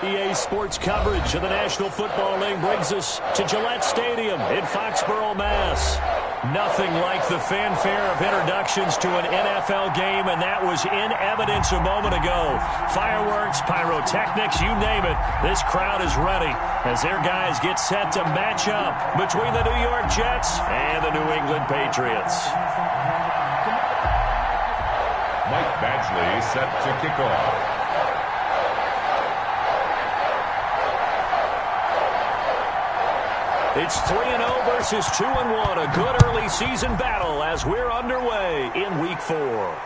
EA Sports coverage of the National Football League brings us to Gillette Stadium in Foxborough, Mass. Nothing like the fanfare of introductions to an NFL game, and that was in evidence a moment ago. Fireworks, pyrotechnics, you name it. This crowd is ready as their guys get set to match up between the New York Jets and the New England Patriots. Mike Badgley set to kick off. It's 3-0 versus 2-1, a good early season battle as we're underway in Week 4.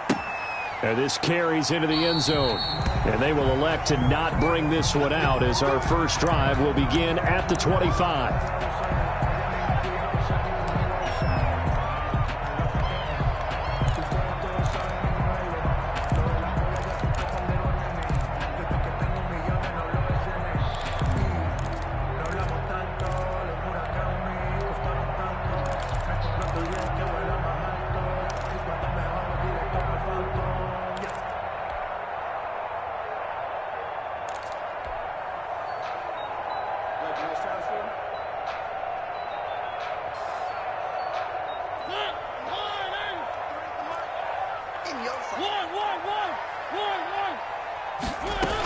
And this carries into the end zone, and they will elect to not bring this one out as our first drive will begin at the 25.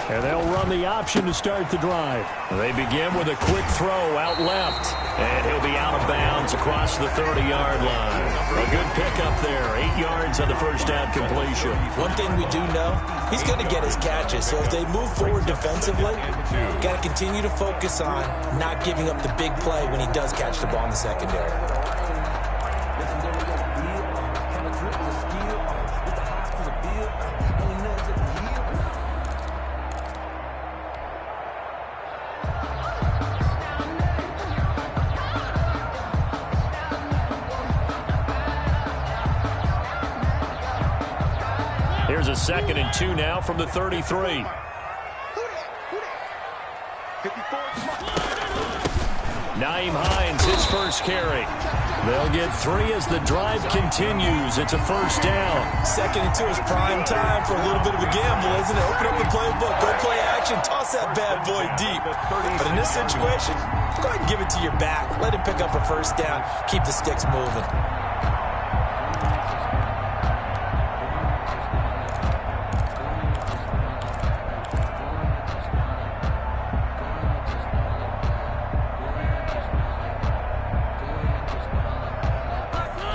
And they'll run the option to start the drive. They begin with a quick throw out left. And he'll be out of bounds across the 30-yard line. A good pickup there. 8 yards on the first down completion. One thing we do know, he's going to get his catches. So if they move forward defensively, got to continue to focus on not giving up the big play when he does catch the ball in the secondary. Here's a 2nd and 2 now from the 33. Nyheim Hines, his first carry. They'll get 3 as the drive continues. It's a first down. 2nd and 2 is prime time for a little bit of a gamble, isn't it? Open up the playbook, go play action, toss that bad boy deep. But in this situation, go ahead and give it to your back. Let him pick up a first down. Keep the sticks moving.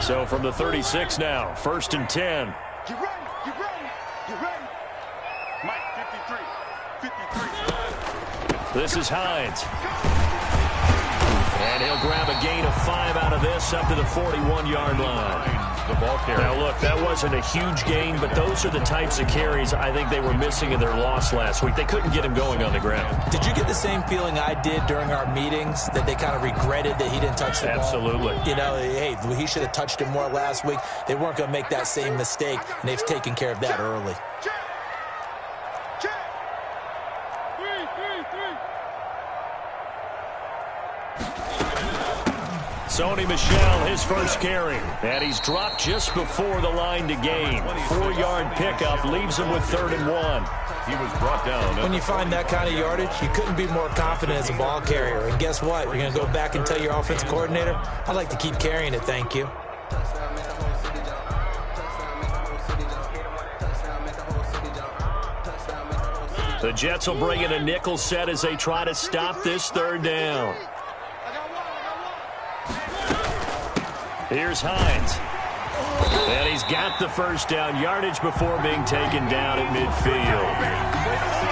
So from the 36 now, 1st and 10. Get ready, get ready, get ready. Mike, 53. This is Hines. And he'll grab a gain of 5 out of this up to the 41-yard line. The ball carrier. Now, look, that wasn't a huge gain, but those are the types of carries I think they were missing in their loss last week. They couldn't get him going on the ground. Did you get the same feeling I did during our meetings, that they kind of regretted that he didn't touch the ball? Absolutely. You know, hey, he should have touched it more last week. They weren't going to make that same mistake, and they've taken care of that early. Sony Michel, his first carry. And he's dropped just before the line to gain. 4-yard pickup leaves him with 3rd and 1. He was brought down. When you find that kind of yardage, you couldn't be more confident as a ball carrier. And guess what? You're going to go back and tell your offensive coordinator, I'd like to keep carrying it, thank you. The Jets will bring in a nickel set as they try to stop this 3rd down. Here's Hines. And he's got the first down yardage before being taken down at midfield.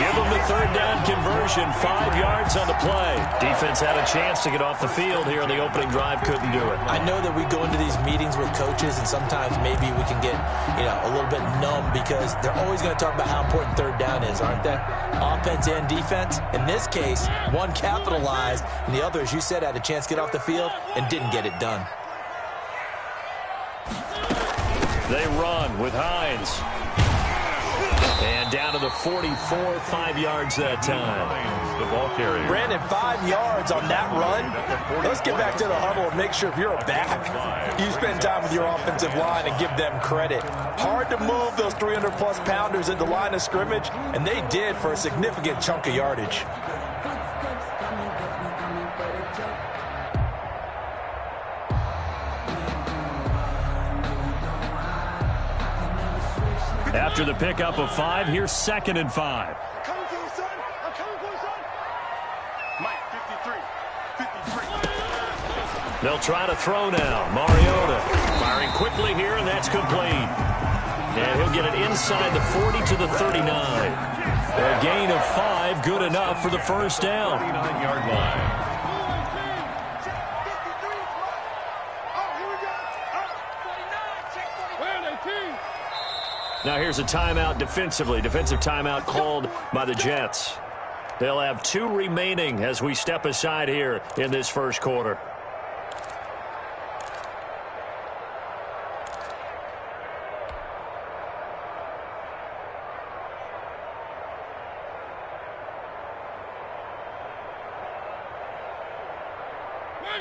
Give him the 3rd down conversion, 5 yards on the play. Defense had a chance to get off the field here on the opening drive, couldn't do it. I know that we go into these meetings with coaches, and sometimes maybe we can get, a little bit numb because they're always going to talk about how important 3rd down is, aren't they? Offense and defense. In this case, one capitalized, and the other, as you said, had a chance to get off the field and didn't get it done. They run with Hines. And down to the 44, 5 yards that time. The ball carrier. Brandon, 5 yards on that run. Let's get back to the huddle and make sure if you're a back, you spend time with your offensive line and give them credit. Hard to move those 300-plus pounders at the line of scrimmage, and they did for a significant chunk of yardage. After the pickup of 5, here's 2nd and 5. I'm coming for you, son. I'm coming for you, son. Mike, 53. They'll try to throw now. Mariota firing quickly here, and that's complete. And he'll get it inside the 40 to the 39. A gain of 5, good enough for the first down. 39-yard line. Now here's a timeout defensively. Defensive timeout called by the Jets. They'll have 2 remaining as we step aside here in this first quarter.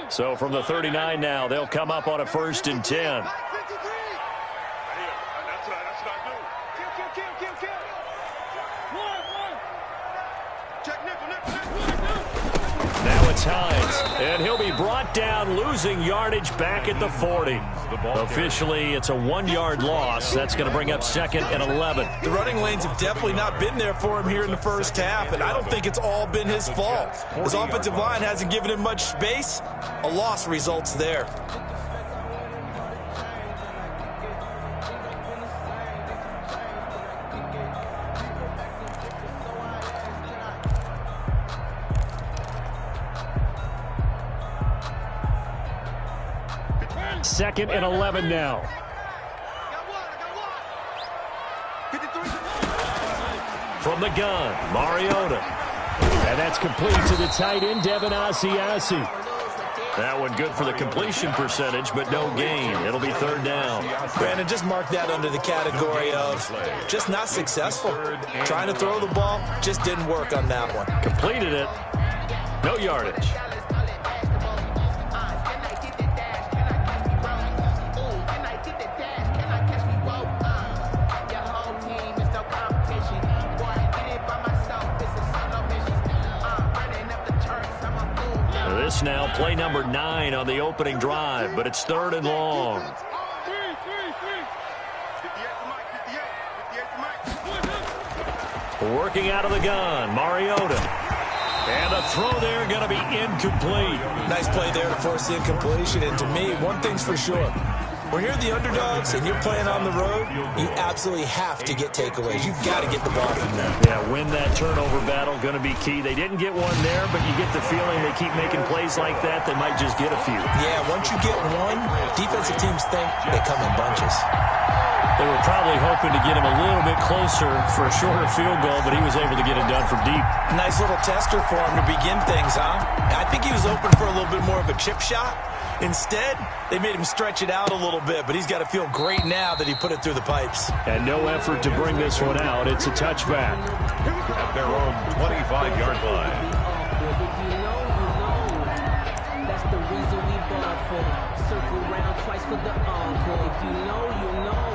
So from the 39 now, they'll come up on a 1st and 10. Now it's Hines, and he'll be brought down, losing yardage back at the 40. Officially, it's a 1-yard loss. That's going to bring up 2nd and 11. The running lanes have definitely not been there for him here in the first half, and I don't think it's all been his fault. His offensive line hasn't given him much space. A loss results there. Second and 11 now. From the gun, Mariota. And that's complete to the tight end, Devin Asiasi. That one good for the completion percentage, but no gain. It'll be 3rd down. Brandon, just mark that under the category of just not successful. Trying to throw the ball, just didn't work on that one. Completed it. No yardage. This now play number 9 on the opening drive, but it's 3rd and long. Working out of the gun, Mariota. And the throw there going to be incomplete. Nice play there to force the incompletion. And to me, one thing's for sure. When you're the underdogs and you're playing on the road, you absolutely have to get takeaways. You've got to get the ball from them. Yeah, win that turnover battle, going to be key. They didn't get one there, but you get the feeling they keep making plays like that, they might just get a few. Yeah, once you get one, defensive teams think they come in bunches. They were probably hoping to get him a little bit closer for a shorter field goal, but he was able to get it done from deep. Nice little tester for him to begin things, huh? I think he was open for a little bit more of a chip shot. Instead, they made him stretch it out a little bit, but he's got to feel great now that he put it through the pipes. And no effort to bring this one out. It's a touchback. At their own 25-yard line. That's the reason we ball for. Circle round twice for the encore. If you know, you know.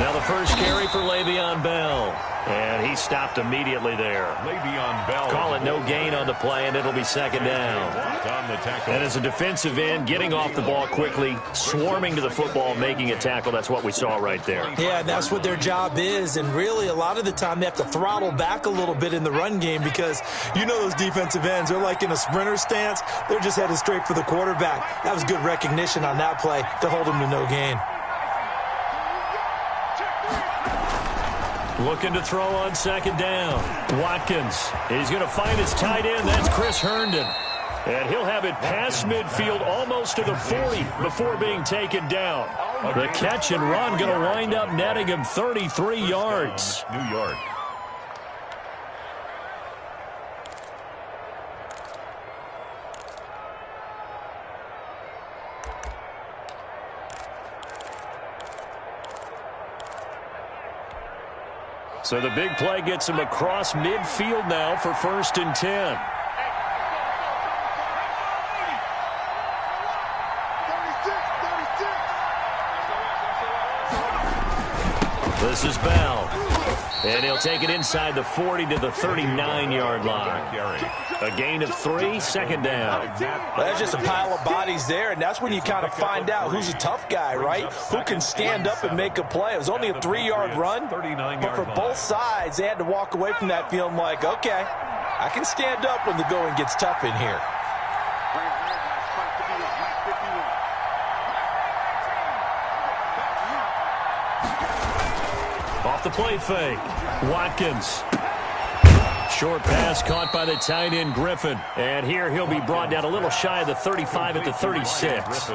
Now the first carry for Le'Veon Bell. And he stopped immediately there. Le'Veon Bell. Call it no gain on the play, and it'll be 2nd down. On the tackle. And as a defensive end, getting off the ball quickly, swarming to the football, making a tackle, that's what we saw right there. Yeah, that's what their job is, and really a lot of the time they have to throttle back a little bit in the run game because you know those defensive ends, they're like in a sprinter stance. They're just headed straight for the quarterback. That was good recognition on that play to hold him to no gain. Looking to throw on 2nd down. Watkins. He's going to find his tight end. That's Chris Herndon. And he'll have it past midfield almost to the 40 before being taken down. The catch and run going to wind up netting him 33 yards. New York. So the big play gets him across midfield now for 1st and 10. This is Bell. And he'll take it inside the 40 to the 39-yard line. A gain of 3, 2nd down. Well, that's just a pile of bodies there, and that's when you kind of find out who's a tough guy, right? Who can stand up and make a play. It was only a 3-yard run, but for both sides, they had to walk away from that feeling like, okay, I can stand up when the going gets tough in here. Off the play fake. Watkins. Short pass caught by the tight end Griffin. And here he'll be brought down a little shy of the 35 at the 36.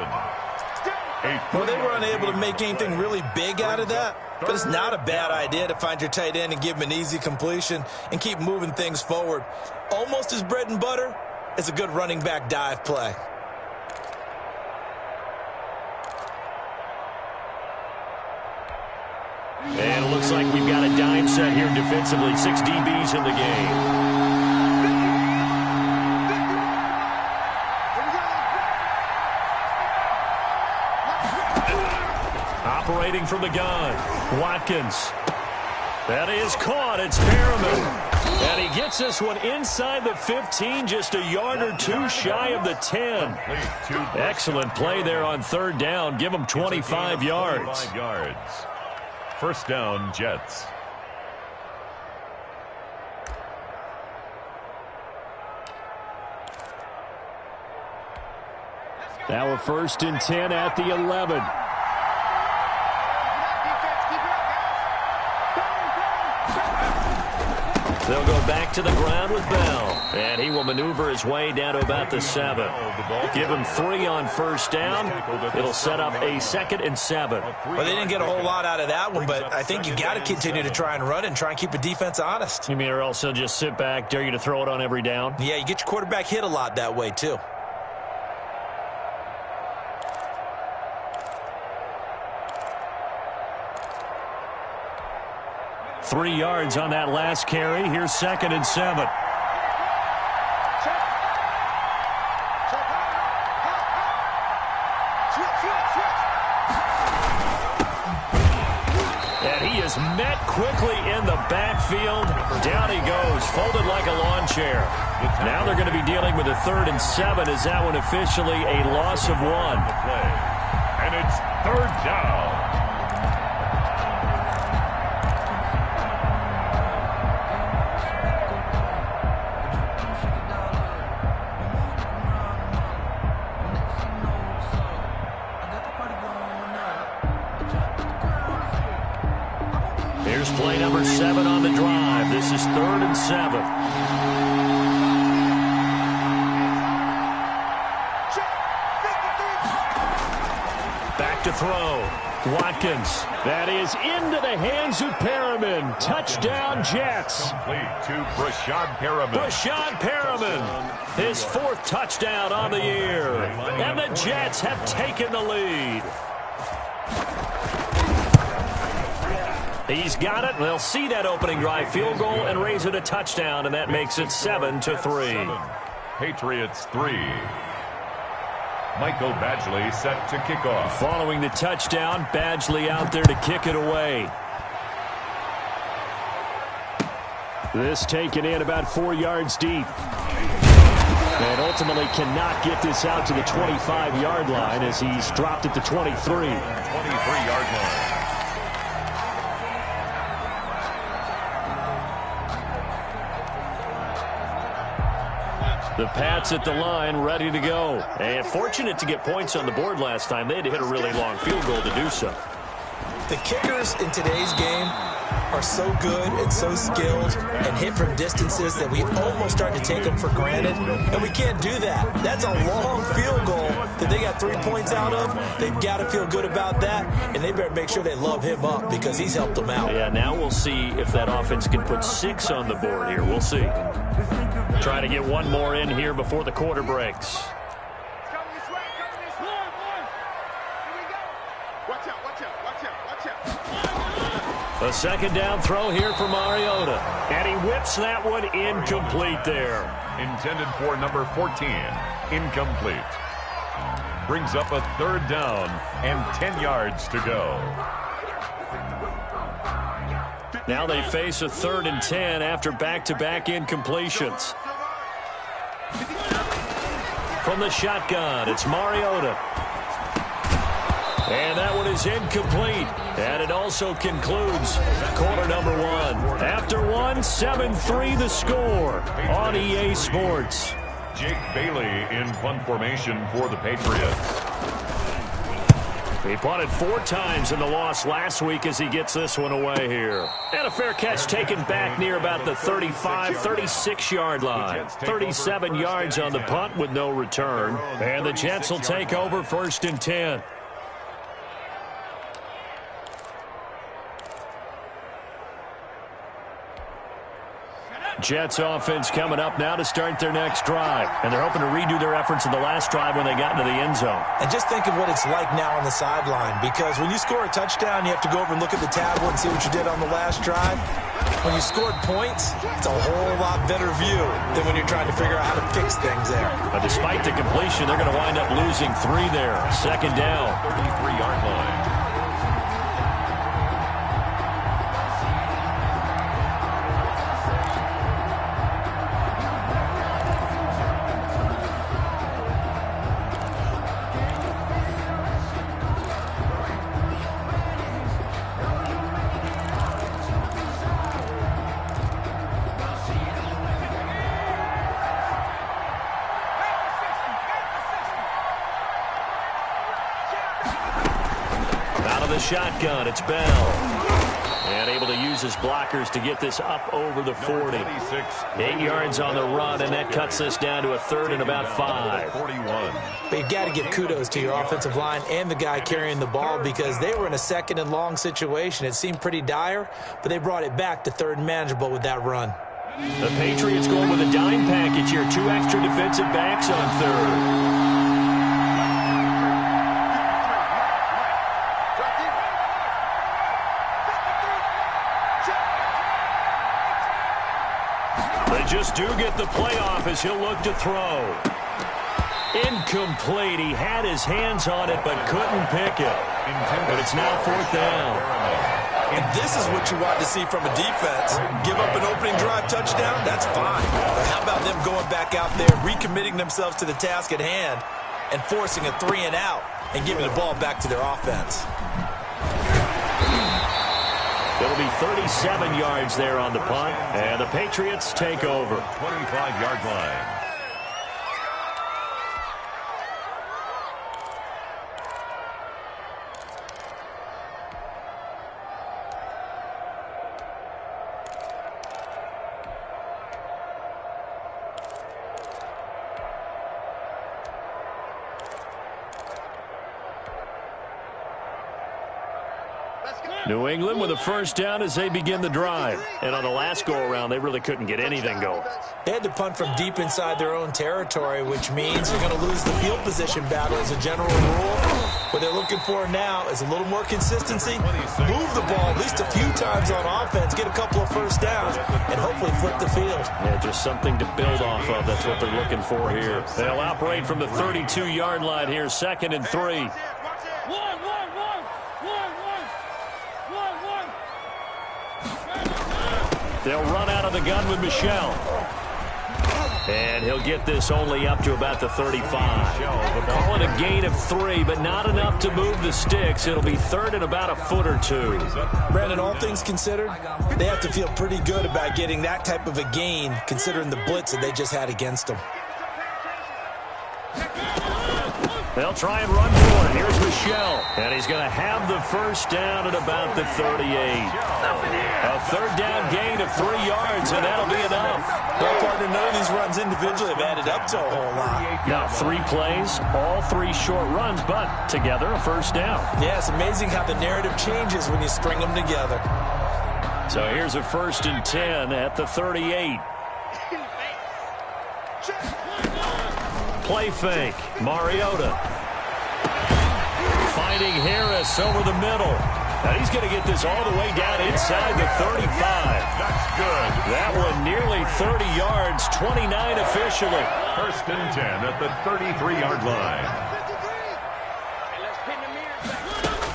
Well, they were unable to make anything really big out of that, but it's not a bad idea to find your tight end and give him an easy completion and keep moving things forward. Almost as bread and butter as a good running back dive play. And it looks like we've got a dime set here defensively. 6 DBs in the game. Operating from the gun. Watkins. That is caught. It's Perriman. And he gets this one inside the 15, just a yard or 2 shy of the 10. Excellent play there on 3rd down. Give him 25 yards. 1st down, Jets. Now a 1st and 10 at the 11. They'll go back to the ground with Bell. And he will maneuver his way down to about the 7. Give him 3 on 1st down. It'll set up a 2nd and 7. Well, they didn't get a whole lot out of that one, but I think you got to continue to try and run and try and keep the defense honest. You mean or else he'll just sit back, dare you to throw it on every down? Yeah, you get your quarterback hit a lot that way, too. Three yards on that last carry. Here's 2nd and 7. And he is met quickly in the backfield. Down he goes, folded like a lawn chair. Now they're going to be dealing with a 3rd and 7. Is that one officially a loss of 1? And it's 3rd down. Here's play number 7 on the drive. This is 3rd and 7. Back to throw. Watkins. That is into the hands of Perriman. Touchdown, Jets. Complete to Brashad Perriman. Brashad Perriman. His 4th touchdown on the year. And the Jets have taken the lead. He's got it. They'll see that opening drive field goal and raise it a touchdown, and that makes it 7-3. Patriots 3. Michael Badgley set to kick off. Following the touchdown, Badgley out there to kick it away. This taken in about 4 yards deep. And ultimately cannot get this out to the 25-yard line as he's dropped at the 23. 23-yard line. The Pats at the line, ready to go. And fortunate to get points on the board last time. They had to hit a really long field goal to do so. The kickers in today's game are so good and so skilled and hit from distances that we almost start to take them for granted. And we can't do that. That's a long field goal that they got 3 points out of. They've got to feel good about that, and they better make sure they love him up because he's helped them out. Yeah, now we'll see if that offense can put 6 on the board here. We'll see. Try to get one more in here before the quarter breaks. A second down throw here for Mariota. And he whips that one incomplete there. Intended for number 14. Incomplete. Brings up a third down and 10 yards to go. Now they face a 3rd and 10 after back-to-back incompletions. From the shotgun, it's Mariota. And that one is incomplete. And it also concludes quarter number 1. After 1, 7-3 the score on EA Sports. Jake Bailey in punt formation for the Patriots. He punted 4 times in the loss last week as he gets this one away here. And a fair catch taken back near about the 35, 36-yard line. 37 yards on the punt with no return. And the Jets will take over 1st and 10. Jets offense coming up now to start their next drive. And they're hoping to redo their efforts in the last drive when they got into the end zone. And just think of what it's like now on the sideline, because when you score a touchdown, you have to go over and look at the tablet and see what you did on the last drive. When you scored points, it's a whole lot better view than when you're trying to figure out how to fix things there. But despite the completion, they're going to wind up losing 3 there. Second down. 33-yard line. Shotgun, it's Bell. And able to use his blockers to get this up over the 40. 8 yards on the run, and that cuts this down to a 3rd and about 5. 41. But you've got to give kudos to your offensive line and the guy carrying the ball, because they were in a 2nd and long situation. It seemed pretty dire, but they brought it back to 3rd and manageable with that run. The Patriots going with a dime package here. 2 extra defensive backs on 3rd. Just do get the playoff as he'll look to throw. Incomplete. He had his hands on it but couldn't pick it. But it's now 4th down. And this is what you want to see from a defense. Give up an opening drive touchdown, that's fine. But how about them going back out there, recommitting themselves to the task at hand, and forcing a 3 and out and giving the ball back to their offense. It'll be 37 yards there on the punt, and the Patriots take over. 25-yard line. New England with a 1st down as they begin the drive. And on the last go-around, they really couldn't get anything going. They had to punt from deep inside their own territory, which means they're going to lose the field position battle as a general rule. What they're looking for now is a little more consistency, move the ball at least a few times on offense, get a couple of 1st downs, and hopefully flip the field. Yeah, just something to build off of. That's what they're looking for here. They'll operate from the 32-yard line here, 2nd and 3. They'll run out of the gun with Michel. And he'll get this only up to about the 35. Call it a gain of 3, but not enough to move the sticks. It'll be 3rd and about a foot or 2. Brandon, all things considered, they have to feel pretty good about getting that type of a gain, considering the blitz that they just had against them. They'll try and run for it. Here's Michel. And he's going to have the 1st down at about the 38. A 3rd down gain of 3 yards, and that'll be enough. Well, partner, none of these runs individually have added up to a whole lot. Now, 3 plays, all 3 short runs, but together a 1st down. Yeah, it's amazing how the narrative changes when you string them together. So here's a 1st and 10 at the 38. Play fake. Mariota. Finding Harris over the middle. And he's going to get this all the way down inside the 35. That's good. That one nearly 30 yards, 29 officially. First and 10 at the 33-yard line.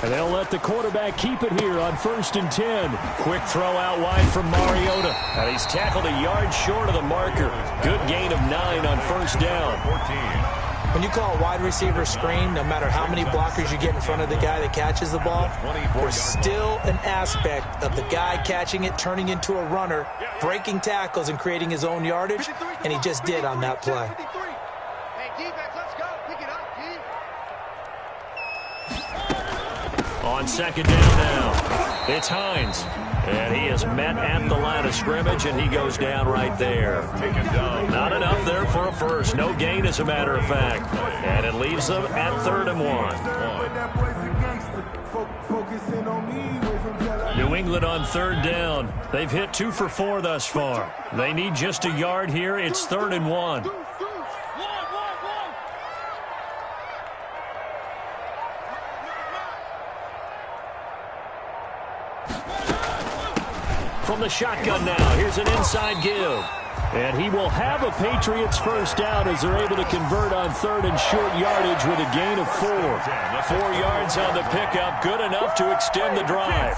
And they'll let the quarterback keep it here on 1st and 10. Quick throw out wide from Mariota. And he's tackled a yard short of the marker. Good gain of 9 on 1st down. 14. When you call a wide receiver screen, no matter how many blockers you get in front of the guy that catches the ball, there's still an aspect of the guy catching it, turning into a runner, breaking tackles and creating his own yardage, and he just did on that play. Hey, defense, let's go. Pick it up, D. On 2nd down now, it's Hines. And he is met at the line of scrimmage, and he goes down right there. Taken down. Not enough there for a first. No gain, as a matter of fact. And it leaves them at 3rd and 1. New England on 3rd down. They've hit 2 for 4 thus far. They need just a yard here. It's 3rd and 1. From the shotgun now, here's an inside give. And he will have a Patriots first down as they're able to convert on 3rd and short yardage with a gain of 4. 4 yards on the pickup, good enough to extend the drive.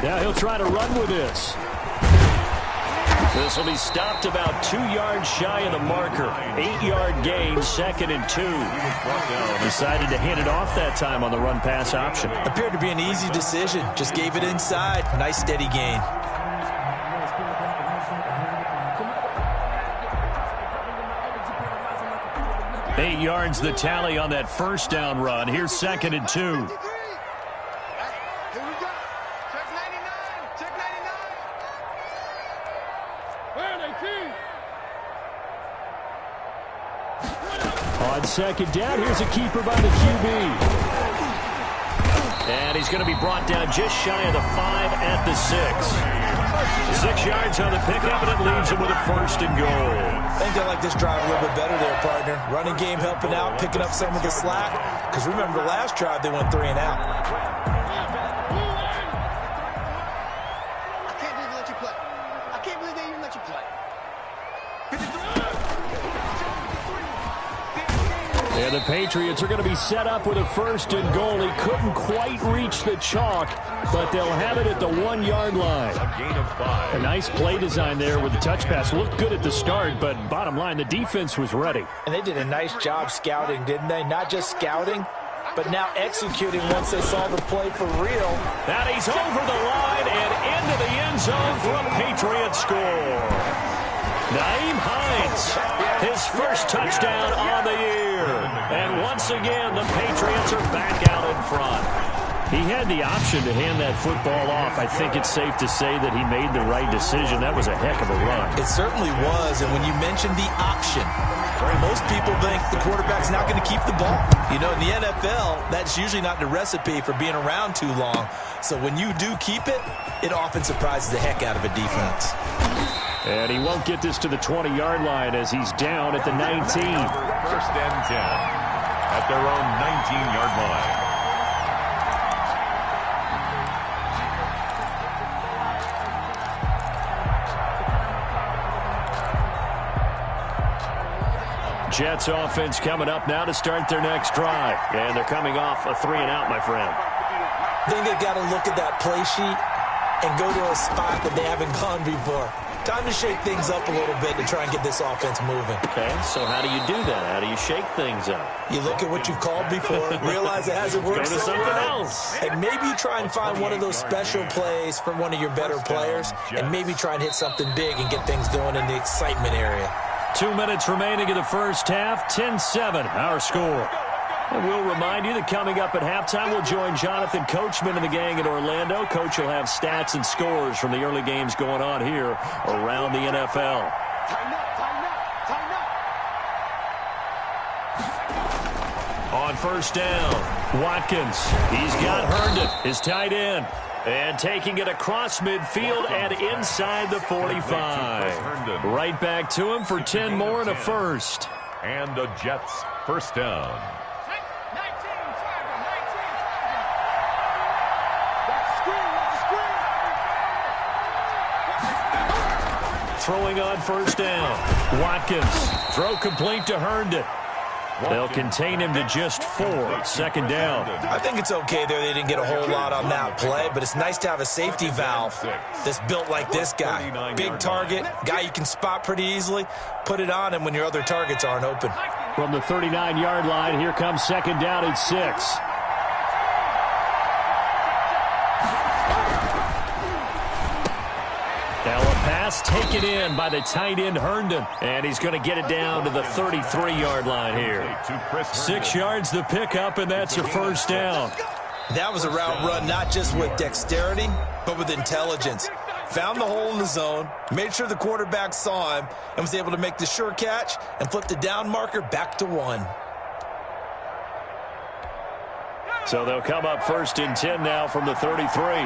Now he'll try to run with this. This will be stopped about 2 yards shy of the marker. 8-yard gain, 2nd and 2. Decided to hand it off that time on the run-pass option. Appeared to be an easy decision. Just gave it inside. Nice steady gain. Eight yards the tally on that first down run. Here's 2nd and 2. Here we go. Check 99. Check 99. On 2nd down, here's a keeper by the QB. And he's going to be brought down just shy of the 5 at the 6. 6 yards on the pickup, and it leaves him with a 1st and goal. I think they like this drive a little bit better there, partner. Running game helping out, picking up some of the slack. Because remember, the last drive, they went 3 and out. I can't believe they let you play. I can't believe they even let you play. And the Patriots are going to be set up with a 1st and goal. He couldn't quite reach the chalk, but they'll have it at the 1-yard line. A gain of 5. A nice play design there with the touch pass. Looked good at the start, but bottom line, the defense was ready. And they did a nice job scouting, didn't they? Not just scouting, but now executing once they saw the play for real. Now he's over the line and into the end zone for a Patriots score. Nyheim Hines, his first touchdown on the year. And once again, the Patriots are back out in front. He had the option to hand that football off. I think it's safe to say that he made the right decision. That was a heck of a run. It certainly was, and when you mentioned the option, most people think the quarterback's not going to keep the ball. You know, in the NFL, that's usually not the recipe for being around too long. So when you do keep it, it often surprises the heck out of a defense. And he won't get this to the 20-yard line as he's down at the 19. 1st and 10 at their own 19-yard line. Jets offense coming up now to start their next drive. And they're coming off a 3-and-out, my friend. I think they've got to look at that play sheet and go to a spot that they haven't gone before. Time to shake things up a little bit to try and get this offense moving. Okay, so how do you do that? How do you shake things up? You look at what you've called before, realize it hasn't worked Go to so something well, else. and maybe try and find one of those special plays from one of your better players, and maybe try and hit something big and get things going in the excitement area. 2 minutes remaining in the first half. 10-7, our score. And we'll remind you that coming up at halftime, we'll join Jonathan Coachman and the gang in Orlando. Coach will have stats and scores from the early games going on here around the NFL. Tighten up, tighten up, tighten up. On 1st down, Watkins. He's got Herndon, his tight end. And taking it across midfield and inside the 45. Right back to him for 10 more and a first. And the Jets first down. Throwing on first down. Watkins. Throw complete to Herndon. They'll contain him to just 4. Second down. I think it's okay there. They didn't get a whole lot on that play, but it's nice to have a safety valve that's built like this guy. Big target, guy you can spot pretty easily. Put it on him when your other targets aren't open. From the 39-yard line, here comes second down and 6. Now a pass taken in by the tight end Herndon, and he's going to get it down to the 33-yard line here. 6 yards the pickup, and that's your first down. That was a route run not just with dexterity, but with intelligence. Found the hole in the zone, made sure the quarterback saw him, and was able to make the sure catch and flip the down marker back to 1. So they'll come up first and 10 now from the 33.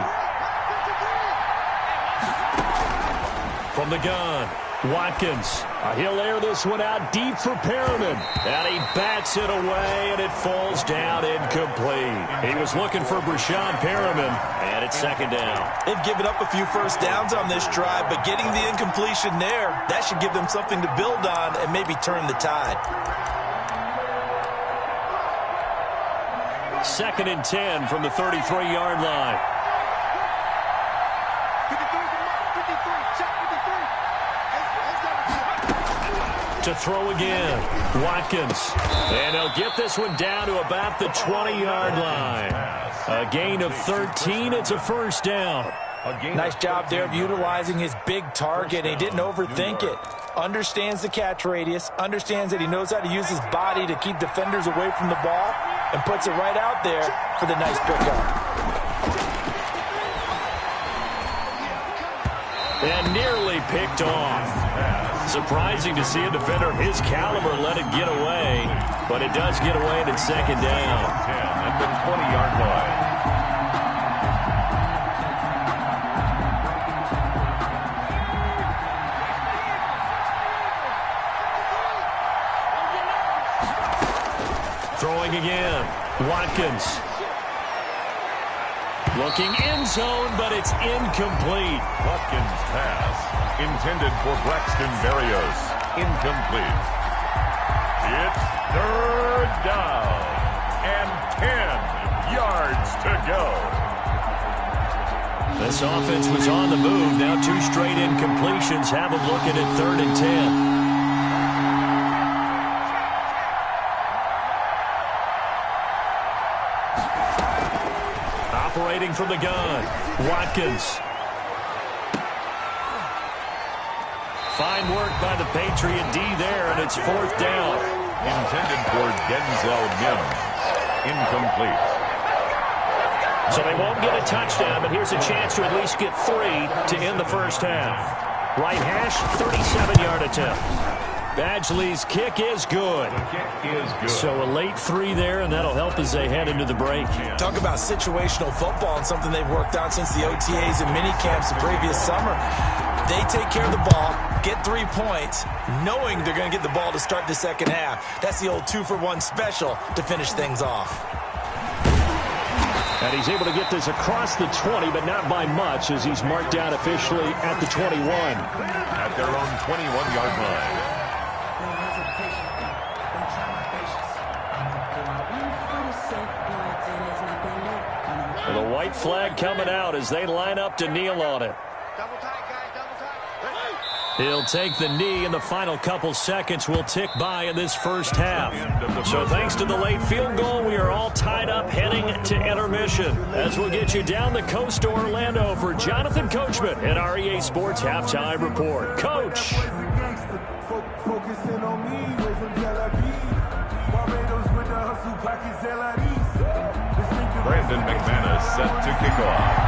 From the gun, Watkins. He'll air this one out deep for Perriman. And he bats it away, and it falls down incomplete. He was looking for Breshad Perriman, and it's second down. They've given up a few first downs on this drive, but getting the incompletion there, that should give them something to build on and maybe turn the tide. Second and 10 from the 33-yard line. To throw again, Watkins. And he'll get this one down to about the 20-yard line. A gain of 13. It's a first down. Nice job there of utilizing his big target. He didn't overthink it. Understands the catch radius. Understands that he knows how to use his body to keep defenders away from the ball. And puts it right out there for the nice pickup. And nearly picked off. Surprising to see a defender of his caliber let it get away, but it does get away and it's second down. 10 at the 20-yard line. Throwing again, Watkins. Looking end zone, but it's incomplete. Watkins pass intended for Braxton Berrios. Incomplete. It's third down and 10 yards to go. This offense was on the move. Now 2 straight incompletions have them looking at 3rd and 10. Operating from the gun, Watkins. Fine work by the Patriot D there, and it's 4th down. Intended for Denzel Mims. Incomplete. So they won't get a touchdown, but here's a chance to at least get 3 to end the first half. Right hash, 37-yard attempt. Badgley's kick is good. So a late 3 there, and that'll help as they head into the break. Talk about situational football and something they've worked on since the OTAs and mini camps the previous summer. They take care of the ball, get 3 points, knowing they're going to get the ball to start the second half. That's the old 2-for-1 special to finish things off. And he's able to get this across the 20, but not by much, as he's marked down officially at the 21. At their own 21-yard line. The white flag coming out as they line up to kneel on it. He'll take the knee, and the final couple seconds will tick by in this first half. So thanks to the late field goal, we are all tied up heading to intermission. As we'll get you down the coast to Orlando for Jonathan Coachman at our EA Sports Halftime Report. Coach. Brandon McManus set to kick off.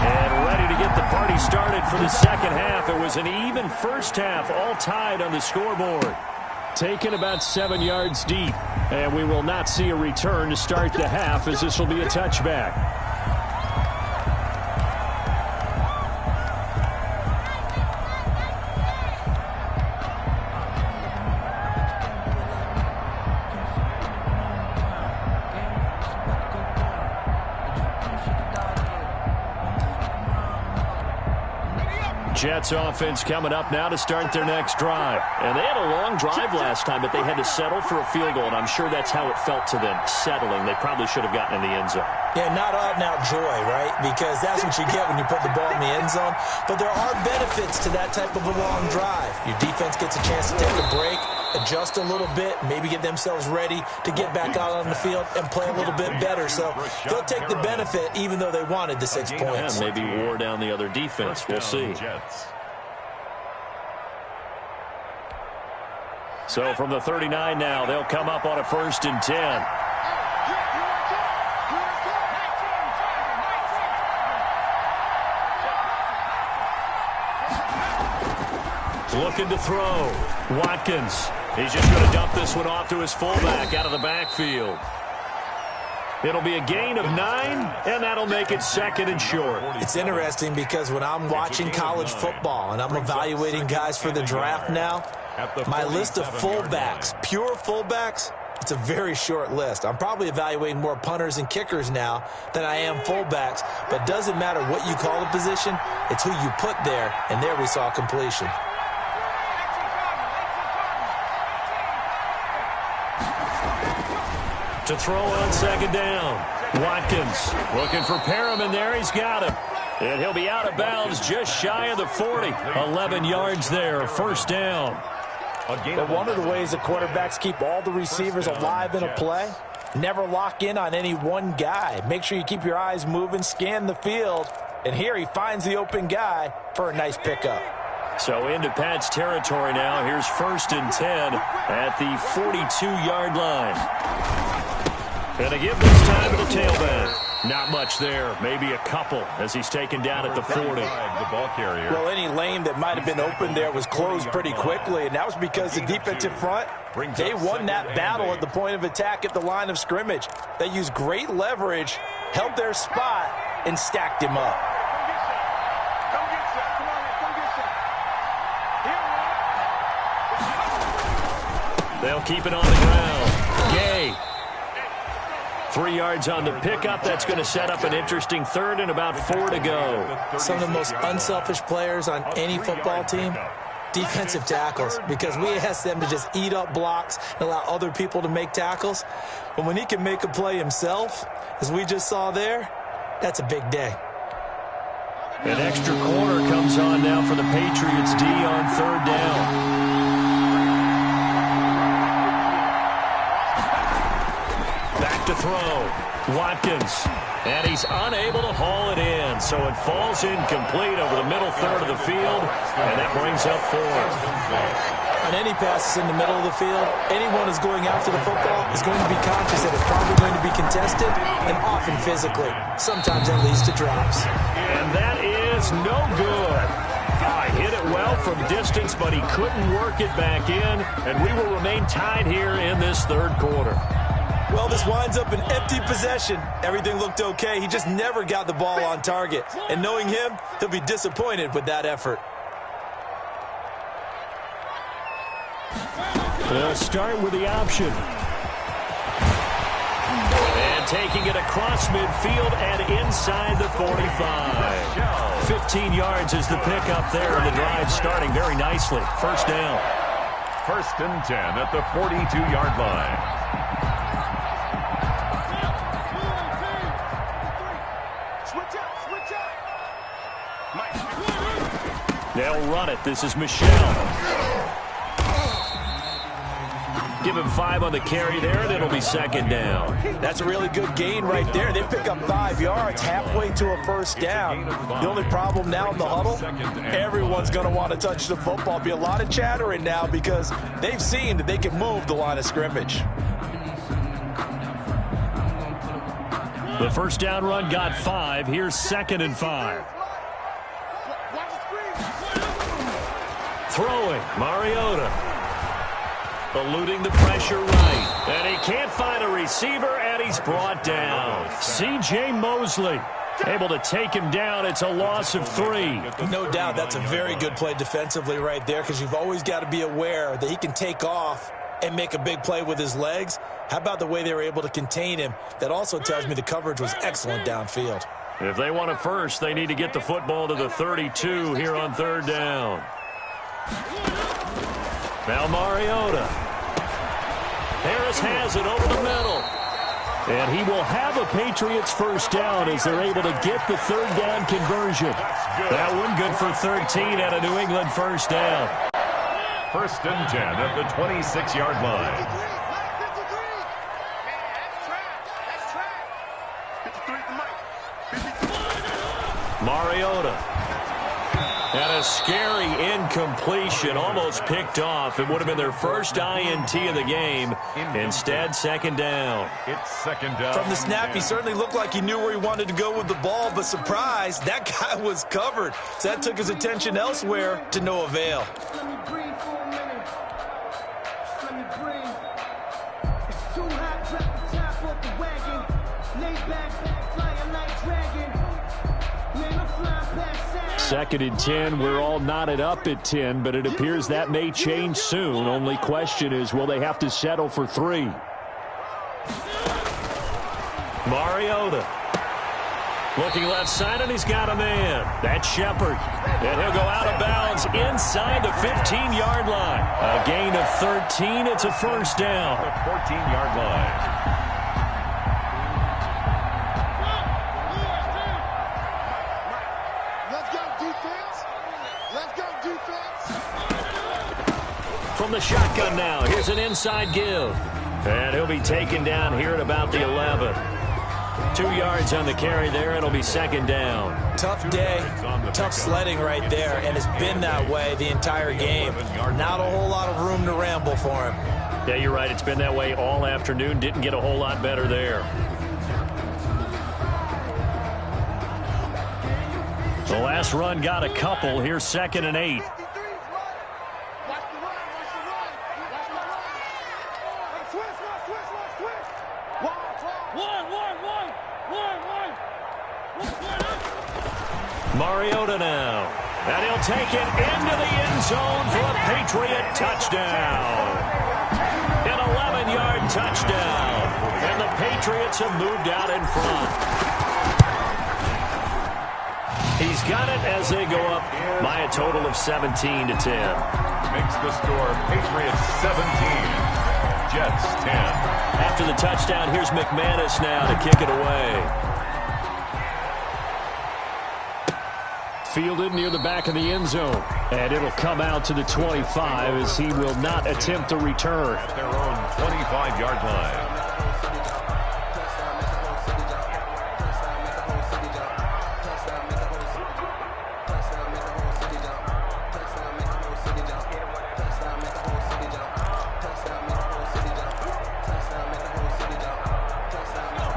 And ready to get the party started for the second half. It was an even first half, all tied on the scoreboard. Taken about 7 yards deep. And we will not see a return to start the half, as this will be a touchback. Jets offense coming up now to start their next drive. And they had a long drive last time, but they had to settle for a field goal, and I'm sure that's how it felt to them, settling. They probably should have gotten in the end zone. Yeah, not out-and-out joy, right? Because that's what you get when you put the ball in the end zone. But there are benefits to that type of a long drive. Your defense gets a chance to take a break, adjust a little bit, maybe get themselves ready to get back out on the field and play a little bit better. So they'll take the benefit even though they wanted the 6 points. Yeah, maybe wore down the other defense. We'll see. So from the 39 now, they'll come up on a 1st and 10. Looking to throw. Watkins. He's just going to dump this one off to his fullback out of the backfield. It'll be a gain of 9, and that'll make it 2nd and short. It's interesting because when I'm watching college football and I'm evaluating guys for the draft now, my list of fullbacks, pure fullbacks, it's a very short list. I'm probably evaluating more punters and kickers now than I am fullbacks, but it doesn't matter what you call a position, it's who you put there, and there we saw completion. To throw on 2nd down. Watkins looking for Perriman there. He's got him. And he'll be out of bounds just shy of the 40. 11 yards there. 1st down. But one of the ways the quarterbacks keep all the receivers alive in a play, never lock in on any one guy. Make sure you keep your eyes moving, scan the field. And here he finds the open guy for a nice pickup. So into Pat's territory now. Here's 1st and 10 at the 42-yard line. And a give this time to the tailback. Not much there. Maybe a couple as he's taken down at the 40. The ball carrier. Well, any lane that might have been open there was closed pretty quickly, and that was because the defensive front, they won that battle at the point of attack at the line of scrimmage. They used great leverage, held their spot, and stacked him up. They'll keep it on the ground. Gay. 3 yards on the pickup. That's going to set up an interesting 3rd and about 4 to go. Some of the most unselfish players on any football team, defensive tackles, because we ask them to just eat up blocks and allow other people to make tackles. But when he can make a play himself, as we just saw there, that's a big day. An extra corner comes on now for the Patriots D on 3rd down. To throw. Watkins. And he's unable to haul it in. So it falls incomplete over the middle 3rd of the field. And that brings up 4th. On any passes in the middle of the field, anyone who's going after the football is going to be conscious that it's probably going to be contested and often physically. Sometimes that leads to drops. And that is no good. Hit it well from distance, but he couldn't work it back in. And we will remain tied here in this 3rd quarter. Well, this winds up an empty possession. Everything looked okay. He just never got the ball on target. And knowing him, he'll be disappointed with that effort. They'll start with the option. And taking it across midfield and inside the 45. 15 yards is the pickup there, and the drive starting very nicely. 1st down. 1st and 10 at the 42-yard line. They'll run it. This is Michel. Give him 5 on the carry there, and it'll be 2nd down. That's a really good gain right there. They pick up 5 yards halfway to a 1st down. The only problem now in the huddle, everyone's going to want to touch the football. Be a lot of chattering now because they've seen that they can move the line of scrimmage. The 1st down run got 5. Here's 2nd and 5. Throwing, Mariota. Eluding the pressure right. And he can't find a receiver, and he's brought down. C.J. Mosley able to take him down. It's a loss of 3. No doubt that's a very good play defensively right there because you've always got to be aware that he can take off and make a big play with his legs. How about the way they were able to contain him? That also tells me the coverage was excellent downfield. If they want a first, they need to get the football to the 32 here on third down. Now Mariota. Harris has it over the middle. And he will have a Patriots first down as they're able to get the third down conversion. That one good for 13 at a New England first down. First and 10 at the 26-yard line. Mariota. And a scary incompletion, almost picked off. It would have been their first INT of the game. Instead, second down. It's second down. From the snap, he certainly looked like he knew where he wanted to go with the ball, but surprise, that guy was covered. So that took his attention elsewhere to no avail. Let me breathe for a minute. Let me breathe. It's too hot, drop the top off the wagon. Lay back, flying like dragon. Man, I'm flying past that. Second and 10, we're all knotted up at 10, but it appears that may change soon. Only question is, will they have to settle for 3? Mariota. Looking left side, and he's got a man. That's Shepard. And he'll go out of bounds inside the 15-yard line. A gain of 13. It's a first down. The 14-yard line. From the shotgun now, here's an inside give. And he'll be taken down here at about the 11. 2 yards on the carry there. It'll be second down. Tough day, tough sledding right there, and it's been that way the entire game. Not a whole lot of room to ramble for him. Yeah, you're right. It's been that way all afternoon. Didn't get a whole lot better there. The last run got a couple. Here's second and 8. Mariota now. And he'll take it into the end zone for a Patriot touchdown. An 11-yard touchdown. And the Patriots have moved out in front. He's got it as they go up by a total of 17-10. Makes the score Patriots 17, Jets 10. After the touchdown, here's McManus now to kick it away. Fielded near the back of the end zone. And it'll come out to the 25 as he will not attempt to return. At their own 25-yard line.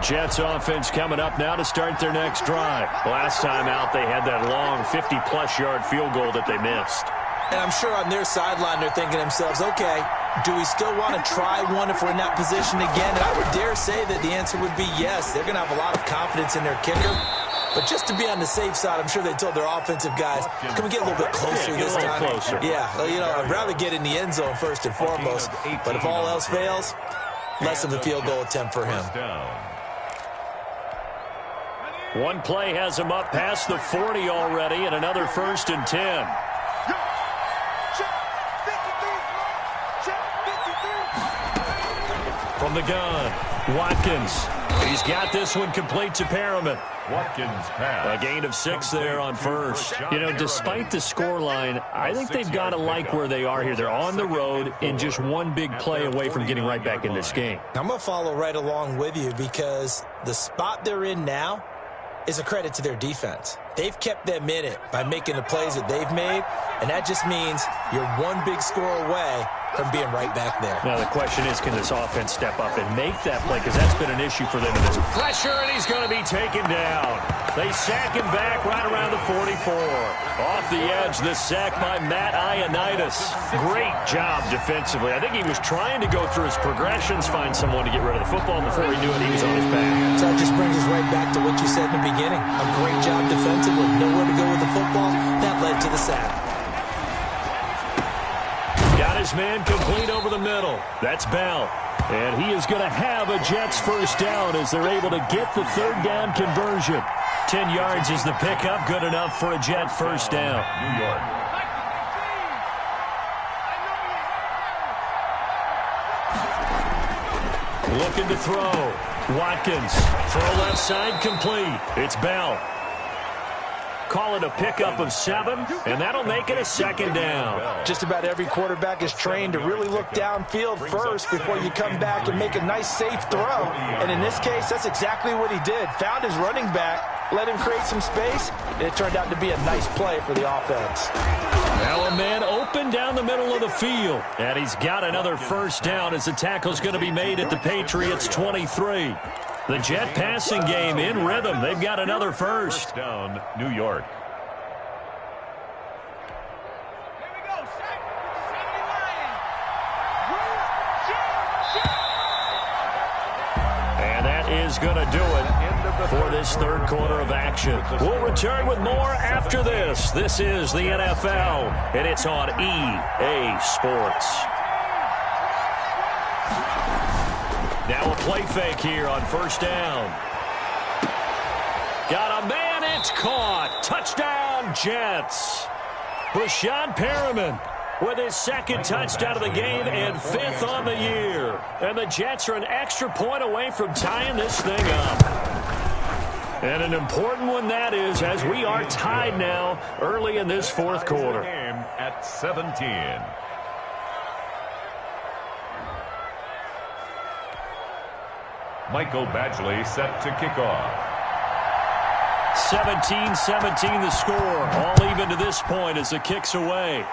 Jets offense coming up now to start their next drive. Last time out, they had that long 50-plus yard field goal that they missed. And I'm sure on their sideline they're thinking to themselves, okay, do we still want to try one if we're in that position again? And I would dare say that the answer would be yes. They're going to have a lot of confidence in their kicker. But just to be on the safe side, I'm sure they told their offensive guys, can we get a little bit closer this time? Closer. Yeah, you know, I'd rather get in the end zone first and foremost. But if all else fails, less of a field goal attempt for him. One play has him up past the 40 already, and another first and 10. From the gun, Watkins. He's got this one complete to Perriman. Watkins pass. A gain of 6 there on first. You know, despite the scoreline, I think they've got to like where they are here. They're on the road and just one big play away from getting right back in this game. I'm going to follow right along with you because the spot they're in now is a credit to their defense. They've kept them in it by making the plays that they've made, and that just means you're one big score away from being right back there. Now the question is, can this offense step up and make that play? Because that's been an issue for them in this pressure, and he's going to be taken down. They sack him back right around the 44. Off the edge, the sack by Matt Ioannidis. Great job defensively. I think he was trying to go through his progressions, find someone to get rid of the football. Before he knew it, he was on his back. So that just brings us right back to what you said in the beginning. A great job defensively. Nowhere to go with the football. That led to the sack. Got his man complete over the middle. That's Bell. And he is going to have a Jets first down as they're able to get the third down conversion. 10 yards is the pickup, good enough for a Jet first down. New York. Looking to throw. Watkins, throw left side, complete. It's Bell. Call it a pickup of 7, and that'll make it a second down. Just about every quarterback is trained to really look downfield first before you come back and make a nice, safe throw. And in this case, that's exactly what he did. Found his running back, let him create some space, and it turned out to be a nice play for the offense. Now a man open down the middle of the field. And he's got another first down as the tackle's going to be made at the Patriots' 23. The Jet passing game in rhythm. They've got another first. Down, New York. And that is going to do it for this third quarter of action. We'll return with more after this. This is the NFL, and it's on EA Sports. Now a play fake here on first down. Got a man, it's caught. Touchdown, Jets. Breshad Perriman with his second touchdown of the game and 5th on the year. And the Jets are an extra point away from tying this thing up. And an important one that is, as we are tied now early in this fourth quarter. Game at 17. Michael Badgley set to kick off. 17-17 the score. All even to this point as the kick's away.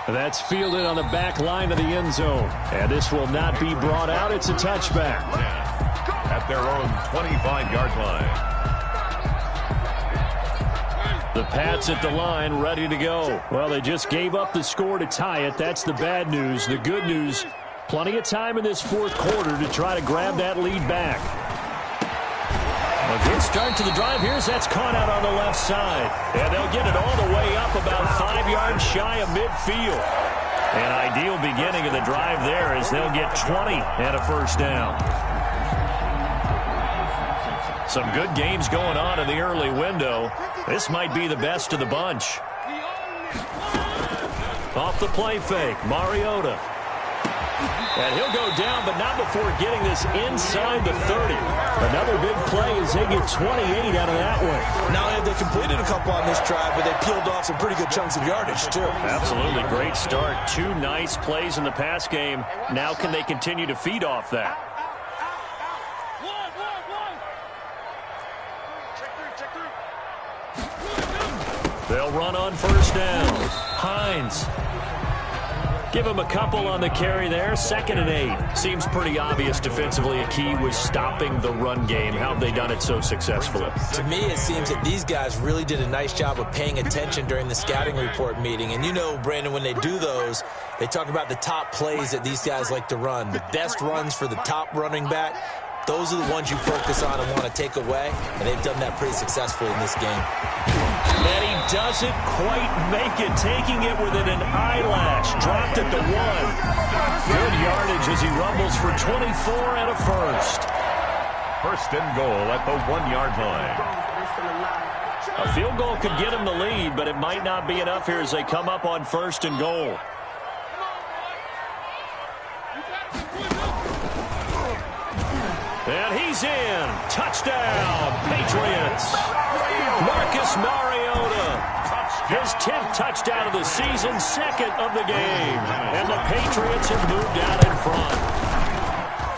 That's fielded on the back line of the end zone. And this will not be brought out. It's a touchback. At their own 25-yard line. The Pats at the line, ready to go. Well, they just gave up the score to tie it. That's the bad news. The good news, plenty of time in this fourth quarter to try to grab that lead back. A good start to the drive. Here's that's caught out on the left side. And they'll get it all the way up about 5 yards shy of midfield. An ideal beginning of the drive there as they'll get 20 and a first down. Some good games going on in the early window. This might be the best of the bunch. Off the play fake, Mariota. And he'll go down, but not before getting this inside the 30. Another big play as they get 28 out of that one. Not only have they completed a couple on this drive, but they peeled off some pretty good chunks of yardage, too. Absolutely great start. 2 nice plays in the pass game. Now can they continue to feed off that? They'll run on first down. Hines. Give him a couple on the carry there. 2nd and 8. Seems pretty obvious defensively a key was stopping the run game. How have they done it so successfully? To me, it seems that these guys really did a nice job of paying attention during the scouting report meeting. And you know, Brandon, when they do those, they talk about the top plays that these guys like to run. The best runs for the top running back. Those are the ones you focus on and want to take away, and they've done that pretty successfully in this game. And he doesn't quite make it, taking it within an eyelash. Dropped at the 1. Good yardage as he rumbles for 24 and a first. First and goal at the 1-yard line. A field goal could get him the lead, but it might not be enough here as they come up on first and goal. And he's in. Touchdown, Patriots. Marcus Mariota. His 10th touchdown of the season, 2nd of the game. And the Patriots have moved out in front.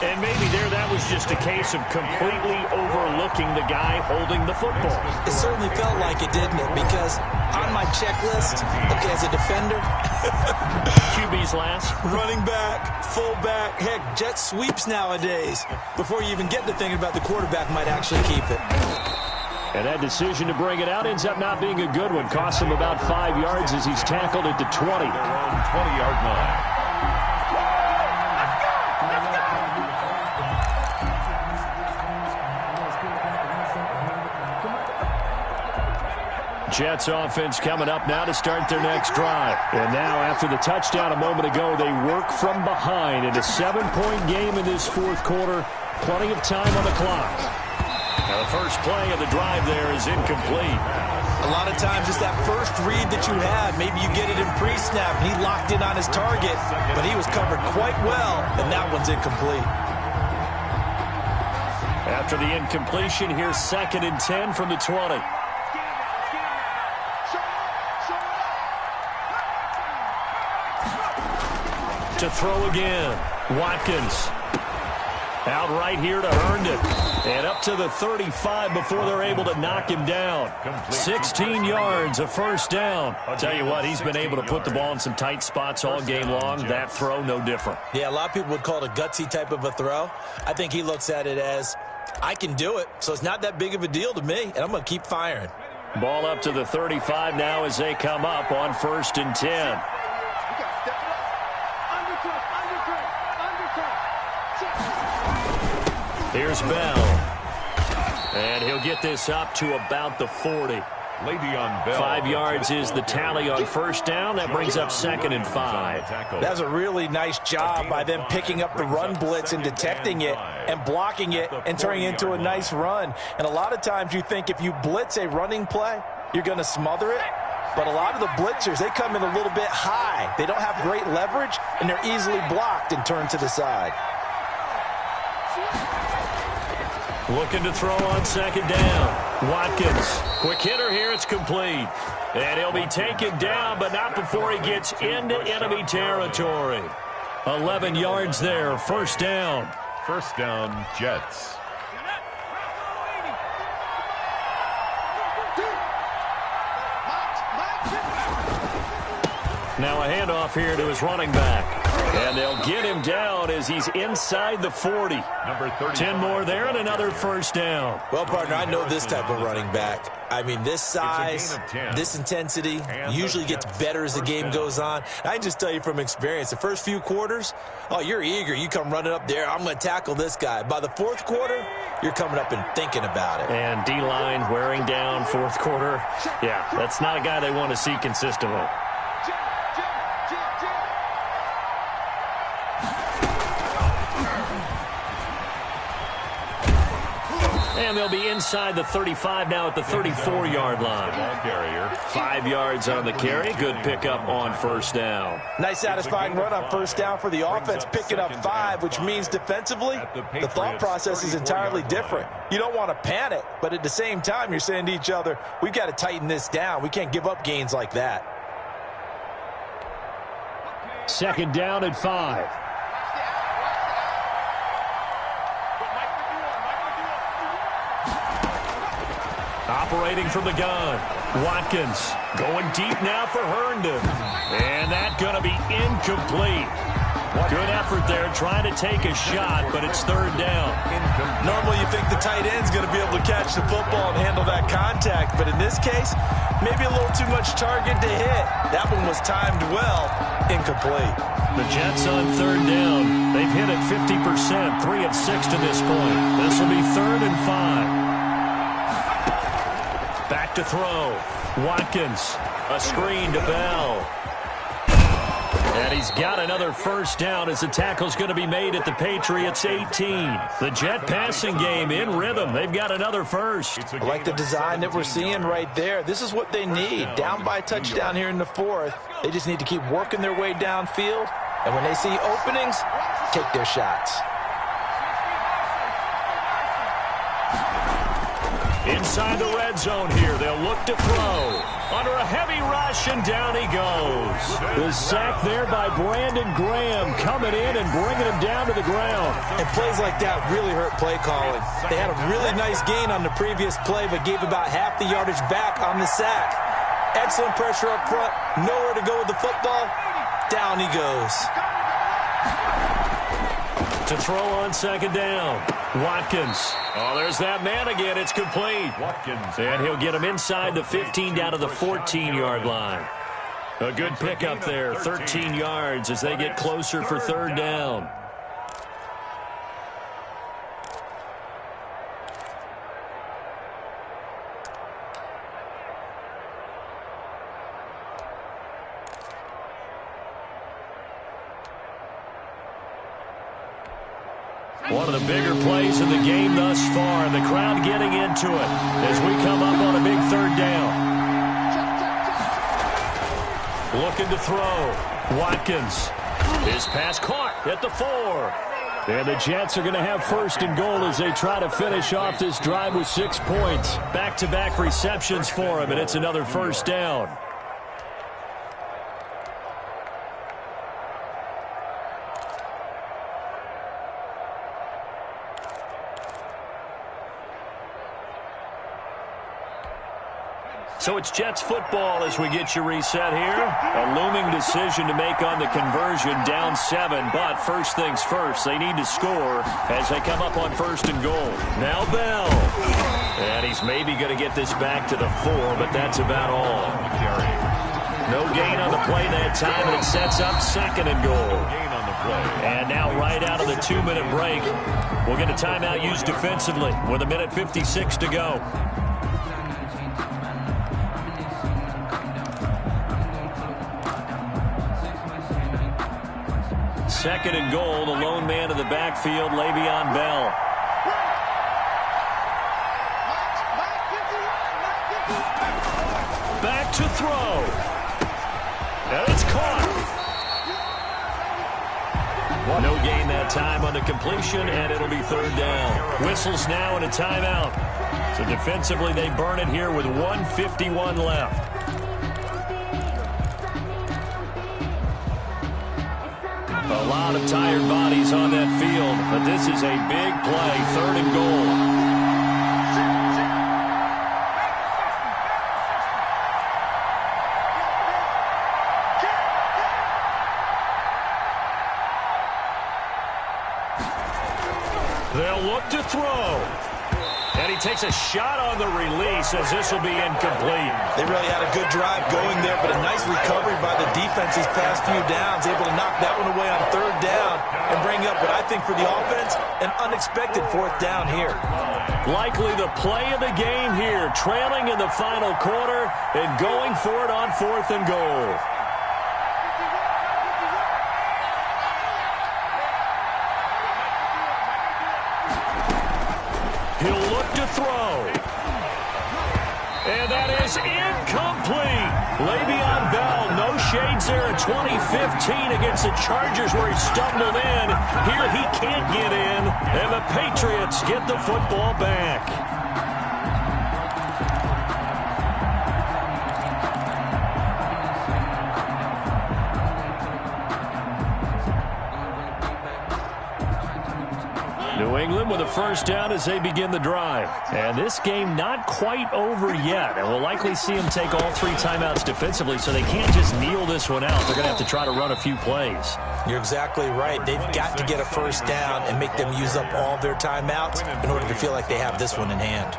And maybe that was just a case of completely overlooking the guy holding the football. It certainly felt like it, didn't it? Because on my checklist, okay, as a defender, QB's last. running back, fullback, heck, jet sweeps nowadays. Before you even get to thinking about the quarterback might actually keep it. And that decision to bring it out ends up not being a good one. Cost him about 5 yards as he's tackled at the 20. Their own 20-yard line. Jets offense coming up now to start their next drive. And now after the touchdown a moment ago, they work from behind in a 7-point game in this fourth quarter. Plenty of time on the clock. Now the first play of the drive there is incomplete. A lot of times it's that first read that you have. Maybe you get it in pre-snap, and he locked in on his target, but he was covered quite well, and that one's incomplete. After the incompletion, here's 2nd and 10 from the 20. To throw again, Watkins. Out right here to Herndon. And up to the 35 before they're able to knock him down. 16 yards, a first down. I'll tell you what, he's been able to put the ball in some tight spots all game long. That throw, no different. Yeah, a lot of people would call it a gutsy type of a throw. I think he looks at it as, I can do it, so it's not that big of a deal to me, and I'm going to keep firing. Ball up to the 35 now as they come up on 1st and 10. Here's Bell. And he'll get this up to about the 40. Le'Veon Bell. 5 yards is the tally on first down. That brings up 2nd and 5. That's a really nice job by them picking up the run blitz and detecting it and blocking it and turning it into a nice run. And a lot of times you think if you blitz a running play, you're going to smother it. But a lot of the blitzers, they come in a little bit high. They don't have great leverage, and they're easily blocked and turned to the side. Looking to throw on 2nd down. Watkins. Quick hitter here. It's complete. And he'll be taken down, but not before he gets into enemy territory. 11 yards there. First down. First down, Jets. Now a handoff here to his running back. And they'll get him down as he's inside the 40. Number 30. 10 more there and another first down. Well, partner, I know this type of running back. I mean, this size, this intensity usually gets better as the game goes on. I can just tell you from experience, the first few quarters, oh, you're eager. You come running up there, I'm going to tackle this guy. By the fourth quarter, you're coming up and thinking about it. And D-line wearing down fourth quarter. Yeah, that's not a guy they want to see consistently. And they'll be inside the 35 now at the 34-yard line. 5 yards on the carry. Good pickup on first down. Nice satisfying run on first down for the offense, picking up 5, which means defensively, the thought process is entirely different. You don't want to panic, but at the same time, you're saying to each other, we've got to tighten this down. We can't give up gains like that. 2nd down and 5. Operating from the gun. Watkins going deep now for Herndon. And that's going to be incomplete. Good effort there trying to take a shot, but it's 3rd down. Normally you think the tight end's going to be able to catch the football and handle that contact, but in this case, maybe a little too much target to hit. That one was timed well. Incomplete. The Jets on 3rd down. They've hit it 50%, 3 of 6 to this point. This will be 3rd and 5. Back to throw. Watkins. A screen to Bell. And he's got another first down as the tackle's going to be made at the Patriots 18. The Jet passing game in rhythm. They've got another first. I like the design that we're seeing right there. This is what they need. Down by a touchdown here in the 4th. They just need to keep working their way downfield. And when they see openings, take their shots. Inside the red zone here, they'll look to throw. Under a heavy rush, and down he goes. The sack there by Brandon Graham coming in and bringing him down to the ground. And plays like that really hurt play calling. They had a really nice gain on the previous play, but gave about half the yardage back on the sack. Excellent pressure up front, nowhere to go with the football. Down he goes. To throw on 2nd down. Watkins. Oh, there's that man again. It's complete. Watkins. And he'll get him inside the 15 down to the 14-yard line. A good pickup there. 13 yards as they get closer for 3rd down. One of the bigger plays in the game thus far. The crowd getting into it as we come up on a big third down. Looking to throw. Watkins. His pass caught at the 4. And the Jets are going to have first and goal as they try to finish off this drive with 6 points. Back-to-back receptions for him, and it's another first down. So it's Jets football as we get you reset here. A looming decision to make on the conversion, down 7. But first things first, they need to score as they come up on first and goal. Now Bell. And he's maybe going to get this back to the 4, but that's about all. No gain on the play that time, and it sets up second and goal. And now right out of the 2-minute break, we'll get a timeout used defensively with 1:56 to go. Second and goal, the lone man in the backfield, Le'Veon Bell. Back to throw. And it's caught. No gain that time on the completion, and it'll be third down. Whistles now and a timeout. So defensively, they burn it here with 1:51 left. A lot of tired bodies on that field, but this is a big play, third and goal. They'll look to throw. And he takes a shot on the release as this will be incomplete. They really had a good drive going there, but a nice recovery by the defense these past few downs, able to knock that one away on third down and bring up what I think for the offense, an unexpected fourth down here. Likely the play of the game here, trailing in the final quarter and going for it on fourth and goal. He'll look to throw. And that is incomplete. Le'Veon Bell, no shades there in 2015 against the Chargers where he stumbled in. Here he can't get in, and the Patriots get the football back. New England with a first down as they begin the drive. And this game not quite over yet. And we'll likely see them take all 3 timeouts defensively, so they can't just kneel this one out. They're going to have to try to run a few plays. You're exactly right. They've got to get a first down and make them use up all their timeouts in order to feel like they have this one in hand.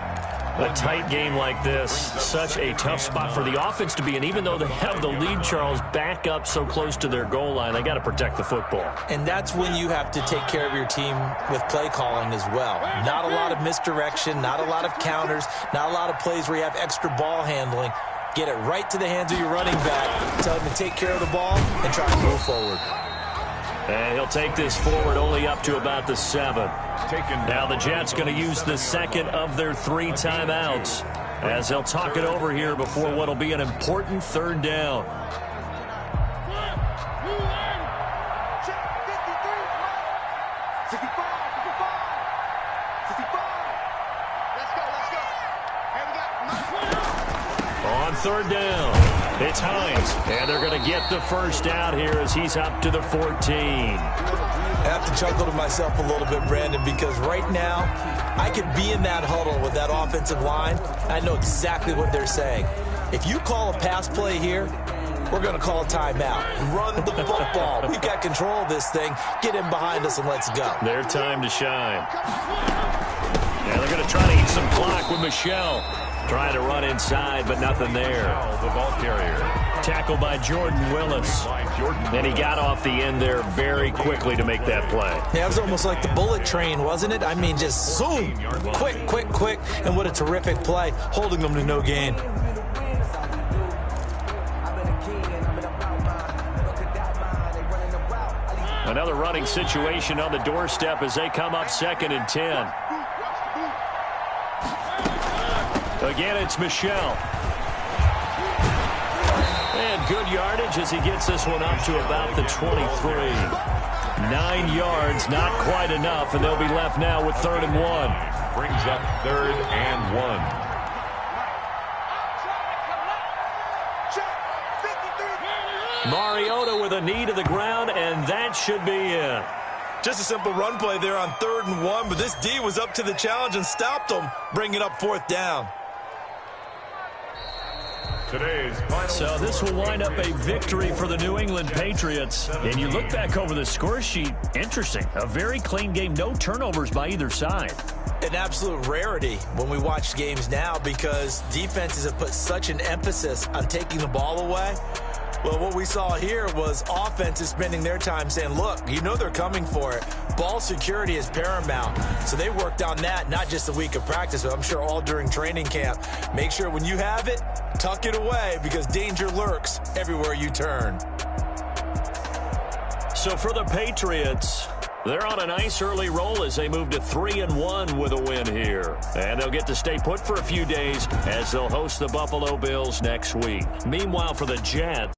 A tight game like this, such a tough spot for the offense to be in. Even though they have the lead, Charles, back up so close to their goal line, they got to protect the football. And that's when you have to take care of your team with play calling as well. Not a lot of misdirection, not a lot of counters, not a lot of plays where you have extra ball handling. Get it right to the hands of your running back, tell him to take care of the ball, and try to move forward. And he'll take this forward only up to about the 7. Now the Jets going to use the second of their 3 timeouts as they'll talk it over here before what will be an important third down. On third down, it's Hines, and they're going to get the first out here as he's up to the 14. I have to chuckle to myself a little bit, Brandon, because right now I could be in that huddle with that offensive line. I know exactly what they're saying. If you call a pass play here, we're going to call a timeout. Run the football. We've got control of this thing. Get in behind us and let's go. Their time to shine. Yeah, they're going to try to eat some clock with Michel. Trying to run inside, but nothing there. The ball carrier. Tackled by Jordan Willis. And he got off the end there very quickly to make that play. Yeah, it was almost like the bullet train, wasn't it? I mean, just zoom. Quick, quick, quick. And what a terrific play, holding them to no gain. Another running situation on the doorstep as they come up 2nd and 10. Again, it's Michel. And good yardage as he gets this one up to about the 23. 9 yards, not quite enough, and they'll be left now with 3rd and 1. Brings up 3rd and 1. Mariota with a knee to the ground, and that should be it. Just a simple run play there on 3rd and 1, but this D was up to the challenge and stopped them, bringing up 4th down. Today's final So this will wind up a victory for the New England Patriots. And you look back over the score sheet, interesting. A very clean game, no turnovers by either side. An absolute rarity when we watch games now because defenses have put such an emphasis on taking the ball away. Well, what we saw here was offenses spending their time saying, look, you know they're coming for it. Ball security is paramount. So they worked on that, not just a week of practice, but I'm sure all during training camp. Make sure when you have it, tuck it away because danger lurks everywhere you turn. So for the Patriots, they're on a nice early roll as they move to 3-1 with a win here. And they'll get to stay put for a few days as they'll host the Buffalo Bills next week. Meanwhile, for the Jets,